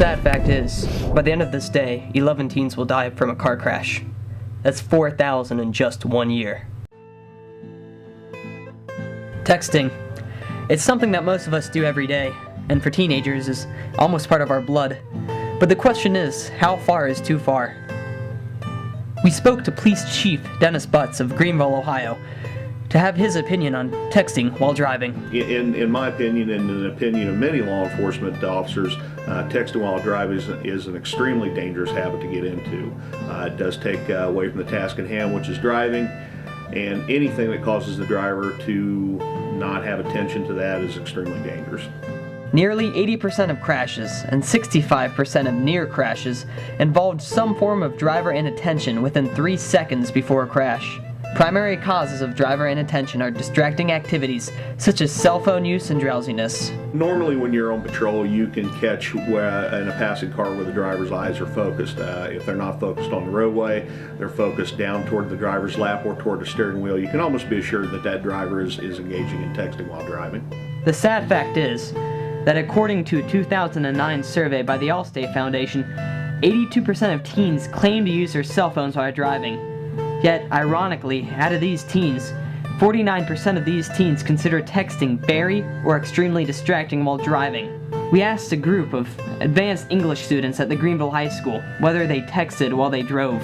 sad fact is, by the end of this day, 11 teens will die from a car crash. That's 4,000 in just 1 year. Texting. It's something that most of us do every day, and for teenagers is almost part of our blood. But the question is, how far is too far? We spoke to Police Chief Dennis Butts of Greenville, Ohio, to have his opinion on texting while driving. In my opinion, and in the opinion of many law enforcement officers, texting while driving is an extremely dangerous habit to get into. It does take away from the task at hand, which is driving, and anything that causes the driver to not have attention to that is extremely dangerous. Nearly 80% of crashes and 65% of near crashes involved some form of driver inattention within 3 seconds before a crash. Primary causes of driver inattention are distracting activities such as cell phone use and drowsiness. Normally when you're on patrol, you can catch in a passing car where the driver's eyes are focused. If they're not focused on the roadway, they're focused down toward the driver's lap or toward the steering wheel. You can almost be assured that that driver is engaging in texting while driving. The sad fact is that according to a 2009 survey by the Allstate Foundation, 82% of teens claim to use their cell phones while driving. Yet, ironically, out of these teens, 49% of these teens consider texting very or extremely distracting while driving. We asked a group of advanced English students at the Greenville High School whether they texted while they drove.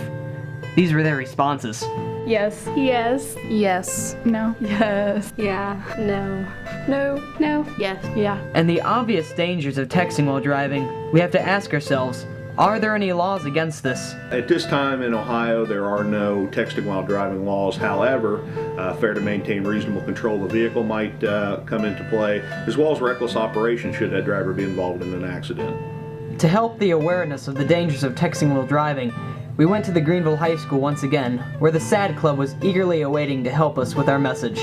These were their responses. Yes. Yes. Yes. No. Yes. Yeah. No. No. No. Yes. Yeah. And the obvious dangers of texting while driving, we have to ask ourselves, are there any laws against this? At this time in Ohio, there are no texting while driving laws. However, fair to maintain reasonable control of the vehicle might come into play, as well as reckless operation should that driver be involved in an accident. To help the awareness of the dangers of texting while driving, we went to the Greenville High School once again, where the SAD Club was eagerly awaiting to help us with our message.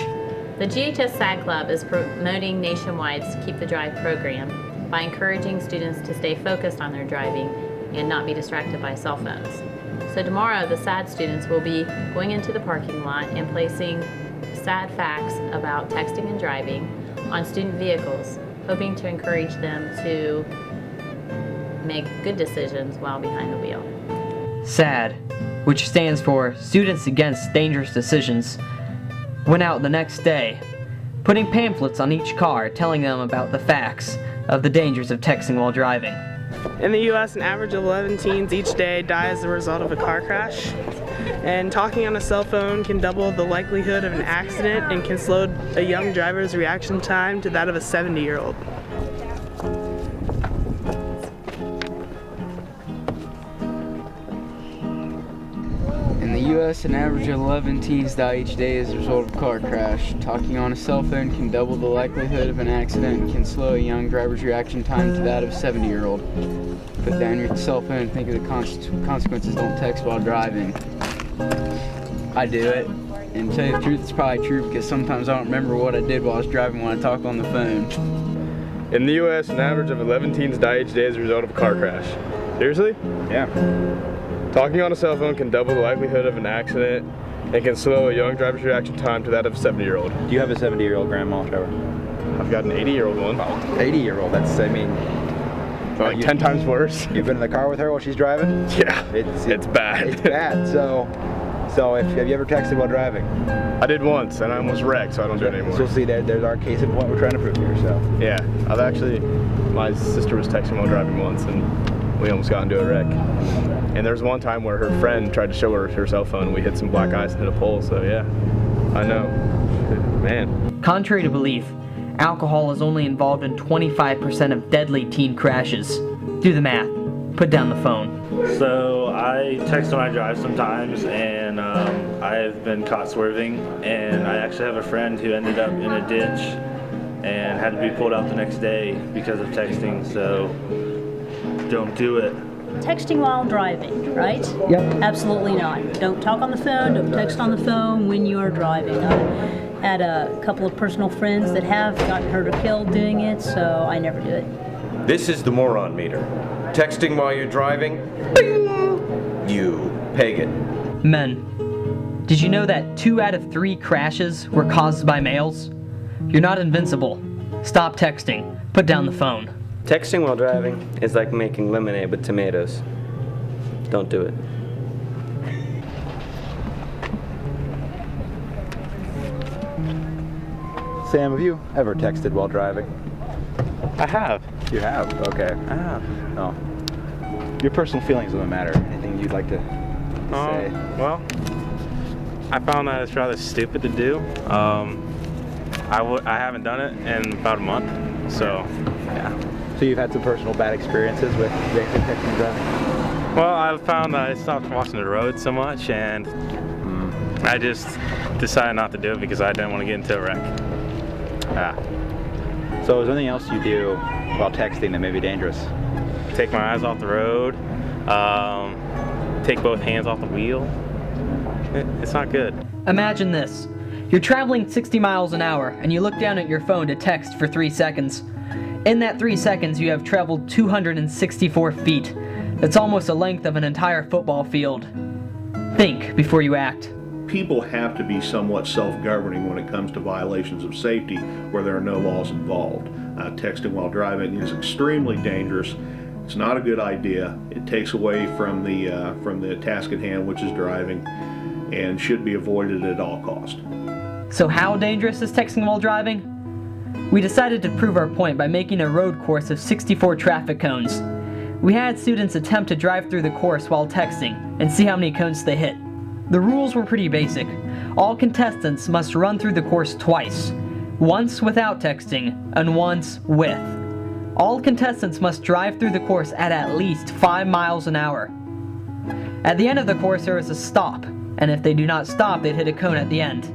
The GHS SAD Club is promoting nationwide's Keep the Drive program by encouraging students to stay focused on their driving and not be distracted by cell phones. So tomorrow the SAD students will be going into the parking lot and placing SAD facts about texting and driving on student vehicles, hoping to encourage them to make good decisions while behind the wheel. SAD, which stands for Students Against Dangerous Decisions, went out the next day, putting pamphlets on each car telling them about the facts of the dangers of texting while driving. In the U.S., an average of 11 teens each day die as a result of a car crash. And talking on a cell phone can double the likelihood of an accident and can slow a young driver's reaction time to that of a 70-year-old. In the U.S., an average of 11 teens die each day as a result of a car crash. Talking on a cell phone can double the likelihood of an accident and can slow a young driver's reaction time to that of a 70-year-old. Put down your cell phone and think of the consequences. Don't text while driving. I do it. And to tell you the truth, it's probably true because sometimes I don't remember what I did while I was driving when I talked on the phone. In the U.S., an average of 11 teens die each day as a result of a car crash. Seriously? Yeah. Talking on a cell phone can double the likelihood of an accident and can slow a young driver's reaction time to that of a 70-year-old. Do you have a 70-year-old grandma, Trevor? I've got an 80-year-old one. 80-year-old, that's, I mean... Like 10 times worse. You've been in the car with her while she's driving? Yeah, it's bad. It's bad, so have you ever texted while driving? I did once, and I almost wrecked, so I don't do it anymore. So see, there's our case of what we're trying to prove here, so. Yeah, my sister was texting while driving once, and we almost got into a wreck. And there's one time where her friend tried to show her cell phone, and we hit some black ice and hit a pole, so yeah, I know. Man. Contrary to belief, alcohol is only involved in 25% of deadly teen crashes. Do the math. Put down the phone. So I text when I drive sometimes, and I've been caught swerving, and I actually have a friend who ended up in a ditch and had to be pulled out the next day because of texting, so don't do it. Texting while driving, right? Yep. Absolutely not. Don't talk on the phone, don't text on the phone when you are driving. I've had a couple of personal friends that have gotten hurt or killed doing it, so I never do it. This is the moron meter. Texting while you're driving? Bing! You pagan. Men, did you know that 2 out of 3 crashes were caused by males? You're not invincible. Stop texting. Put down the phone. Texting while driving is like making lemonade with tomatoes. Don't do it. Sam, have you ever texted while driving? I have. You have? Okay. I have. No. Your personal feelings don't matter. Anything you'd like to say? Well, I found that it's rather stupid to do. I haven't done it in about a month, so yeah. So you've had some personal bad experiences with texting and driving? Well, I found that I stopped watching the road so much, and I just decided not to do it because I didn't want to get into a wreck. Yeah. So is there anything else you do while texting that may be dangerous? Take my eyes off the road, take both hands off the wheel. It's not good. Imagine this. You're traveling 60 miles an hour and you look down at your phone to text for 3 seconds. In that 3 seconds, you have traveled 264 feet. That's almost the length of an entire football field. Think before you act. People have to be somewhat self-governing when it comes to violations of safety where there are no laws involved. Texting while driving is extremely dangerous. It's not a good idea. It takes away from the task at hand, which is driving, and should be avoided at all costs. So how dangerous is texting while driving? We decided to prove our point by making a road course of 64 traffic cones. We had students attempt to drive through the course while texting and see how many cones they hit. The rules were pretty basic. All contestants must run through the course twice, once without texting and once with. All contestants must drive through the course at least 5 miles an hour. At the end of the course there is a stop, and if they do not stop, they'd hit a cone at the end.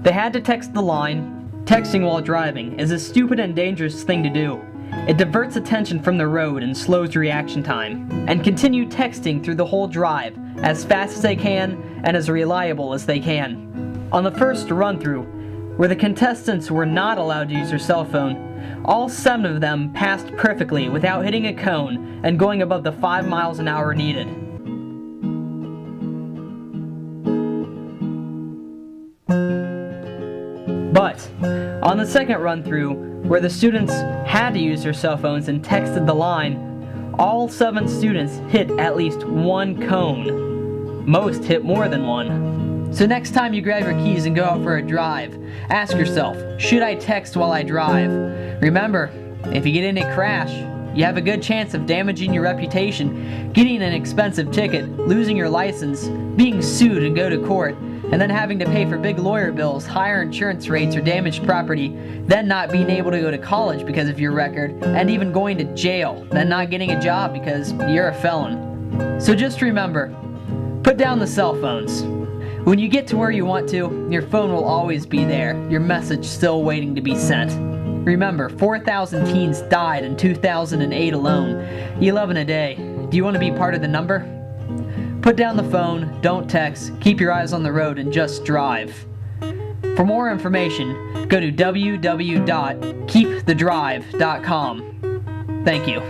They had to text the line, "Texting while driving is a stupid and dangerous thing to do. It diverts attention from the road and slows reaction time," and continue texting through the whole drive as fast as they can and as reliable as they can. On the first run-through, where the contestants were not allowed to use their cell phone, all 7 of them passed perfectly without hitting a cone and going above the 5 miles an hour needed. But on the second run-through, where the students had to use their cell phones and texted the line, all 7 students hit at least 1 cone. Most hit more than 1. So next time you grab your keys and go out for a drive, ask yourself, should I text while I drive? Remember, if you get in a crash, you have a good chance of damaging your reputation, getting an expensive ticket, losing your license, being sued and go to court, and then having to pay for big lawyer bills, higher insurance rates, or damaged property, then not being able to go to college because of your record, and even going to jail, then not getting a job because you're a felon. So just remember, put down the cell phones. When you get to where you want to, your phone will always be there, your message still waiting to be sent. Remember, 4,000 teens died in 2008 alone, 11 a day. Do you want to be part of the number? Put down the phone, don't text, keep your eyes on the road, and just drive. For more information, go to www.keepthedrive.com. Thank you.